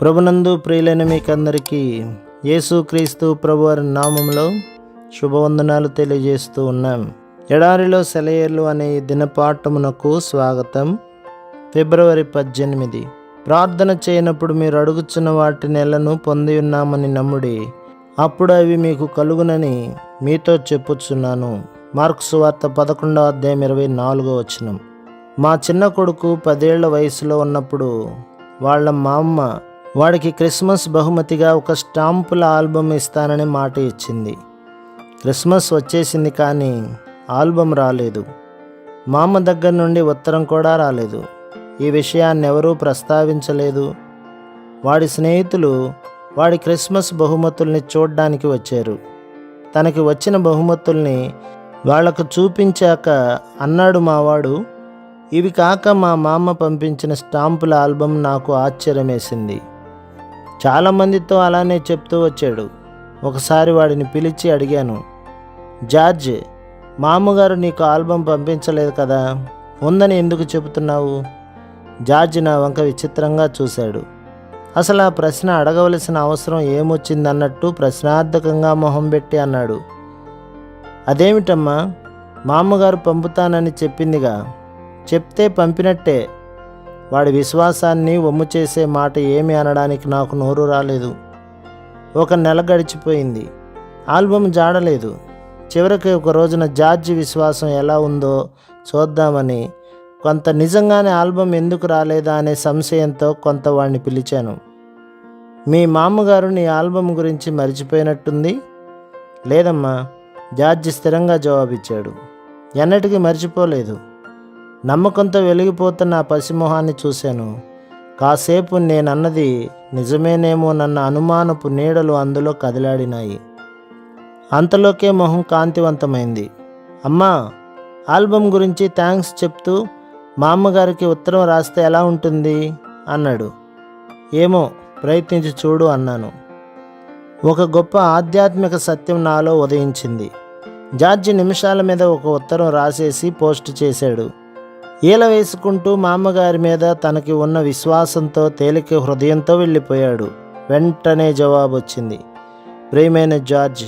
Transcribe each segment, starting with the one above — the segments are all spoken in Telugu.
ప్రభునందు ప్రియులైన మీకందరికీ యేసుక్రీస్తు ప్రభువారి నామములో శుభవందనాలు తెలియజేస్తూ ఉన్నాం. ఎడారిలో సెలయేర్లు అనే ఈ దినపాఠమునకు స్వాగతం. ఫిబ్రవరి 18. ప్రార్థన చేయనప్పుడు మీరు అడుగుచున్న వాటి నెలను పొంది ఉన్నామని నమ్ముడి, అప్పుడు అవి మీకు కలుగునని మీతో చెప్పుచున్నాను. మార్కు సువార్త 11వ అధ్యాయం 24వ వచనం. మా చిన్న కొడుకు 10 ఏళ్ల వయసులో ఉన్నప్పుడు వాళ్ళ మా అమ్మ వాడికి క్రిస్మస్ బహుమతిగా ఒక స్టాంపుల ఆల్బమ్ ఇస్తానని మాట ఇచ్చింది. క్రిస్మస్ వచ్చేసింది కానీ ఆల్బమ్ రాలేదు. మా అమ్మ దగ్గర నుండి ఉత్తరం కూడా రాలేదు. ఈ విషయాన్ని ఎవరూ ప్రస్తావించలేదు. వాడి స్నేహితులు వాడి క్రిస్మస్ బహుమతుల్ని చూడ్డానికి వచ్చారు. తనకి వచ్చిన బహుమతుల్ని వాళ్లకు చూపించాక అన్నాడు మావాడు, ఇవి కాక మా మామ పంపించిన స్టాంపుల ఆల్బమ్ నాకు ఆశ్చర్యమేసింది. చాలామందితో అలానే చెప్తూ వచ్చాడు. ఒకసారి వాడిని పిలిచి అడిగాను, జార్జ్, మామగారు నీకు ఆల్బమ్ పంపించలేదు కదా, ఉందని ఎందుకు చెబుతున్నావు? జార్జ్ నా వంక విచిత్రంగా చూశాడు. అసలు ఆ ప్రశ్న అడగవలసిన అవసరం ఏమొచ్చిందన్నట్టు ప్రశ్నార్థకంగా మొహం పెట్టి అన్నాడు, అదేమిటమ్మా, మామగారు పంపుతానని చెప్పిందిగా, చెప్తే పంపినట్టే. వాడి విశ్వాసాన్ని వమ్ము చేసే మాట ఏమి అనడానికి నాకు నోరు రాలేదు. 1 నెల గడిచిపోయింది. ఆల్బమ్ జాడలేదు. చివరికి ఒక రోజున జార్జి విశ్వాసం ఎలా ఉందో చూద్దామని కొంత నిజంగానే ఆల్బమ్ ఎందుకు రాలేదా అనే సంశయంతో కొంత వాడిని పిలిచాను. మీ మామగారు నీ ఆల్బమ్ గురించి మర్చిపోయినట్టుంది. లేదమ్మా, జార్జి స్థిరంగా జవాబిచ్చాడు. ఎన్నటికీ మర్చిపోలేదు. నమ్మకంతో వెలిగిపోతున్న ఆ పసిమొహాన్ని చూశాను. కాసేపు నేనన్నది నిజమేనేమోనన్న అనుమానపు నీడలు అందులో కదిలాడినాయి. అంతలోకే మొహం కాంతివంతమైంది. అమ్మా, ఆల్బమ్ గురించి థ్యాంక్స్ చెప్తూ మా అమ్మగారికి ఉత్తరం రాస్తే ఎలా ఉంటుంది అన్నాడు. ఏమో, ప్రయత్నించి చూడు అన్నాను. ఒక గొప్ప ఆధ్యాత్మిక సత్యం నాలో ఉదయించింది. జార్జి నిమిషాల మీద ఒక ఉత్తరం రాసేసి పోస్ట్ చేశాడు. ఈల వేసుకుంటూ మా అమ్మగారి మీద తనకి ఉన్న విశ్వాసంతో తేలిక హృదయంతో వెళ్ళిపోయాడు. వెంటనే జవాబు వచ్చింది, ప్రియమైన జార్జ్,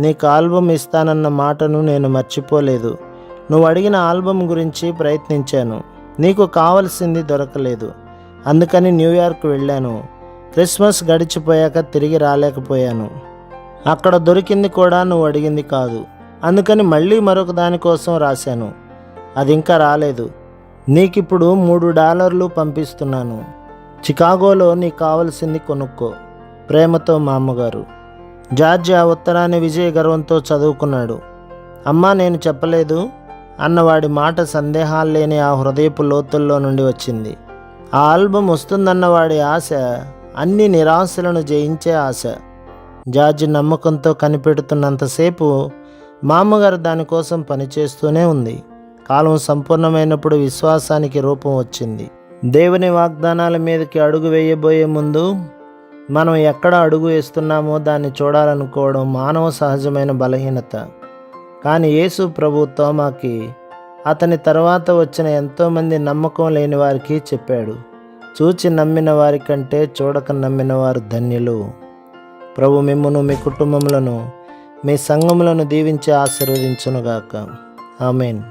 నీకు ఆల్బమ్ ఇస్తానన్న మాటను నేను మర్చిపోలేదు. నువ్వు అడిగిన ఆల్బమ్ గురించి ప్రయత్నించాను. నీకు కావలసింది దొరకలేదు. అందుకని న్యూయార్క్ వెళ్ళాను. క్రిస్మస్ గడిచిపోయాక తిరిగి రాలేకపోయాను. అక్కడ దొరికింది కూడా నువ్వు అడిగింది కాదు. అందుకని మళ్ళీ మరొక దానికోసం రాశాను. అది ఇంకా రాలేదు. నీకిప్పుడు $3 పంపిస్తున్నాను. చికాగోలో నీకు కావలసింది కొనుక్కో. ప్రేమతో మా అమ్మగారు. జార్జి ఆ ఉత్తరాన్ని విజయ గర్వంతో చదువుకున్నాడు. అమ్మా, నేను చెప్పలేదు అన్నవాడి మాట సందేహాలు లేని ఆ హృదయపు లోతుల్లో నుండి వచ్చింది. ఆ ఆల్బమ్ వస్తుందన్న వాడి ఆశ అన్ని నిరాశలను జయించే ఆశ. జార్జి నమ్మకంతో కనిపెడుతున్నంతసేపు మా అమ్మగారు దానికోసం పనిచేస్తూనే ఉంది. కాలం సంపూర్ణమైనప్పుడు విశ్వాసానికి రూపం వచ్చింది. దేవుని వాగ్దానాల మీదకి అడుగు వేయబోయే ముందు మనం ఎక్కడ అడుగు వేస్తున్నామో దాన్ని చూడాలనుకోవడం మానవ సహజమైన బలహీనత. కానీ యేసు ప్రభు తోమాకి, అతని తర్వాత వచ్చిన ఎంతోమంది నమ్మకం లేని వారికి చెప్పాడు, చూచి నమ్మిన వారి కంటే చూడక నమ్మిన వారు ధన్యులు. ప్రభు మిమ్మును, మీ కుటుంబములను, మీ సంఘములను దీవించి ఆశీర్వదించునుగాక. ఆమేన్.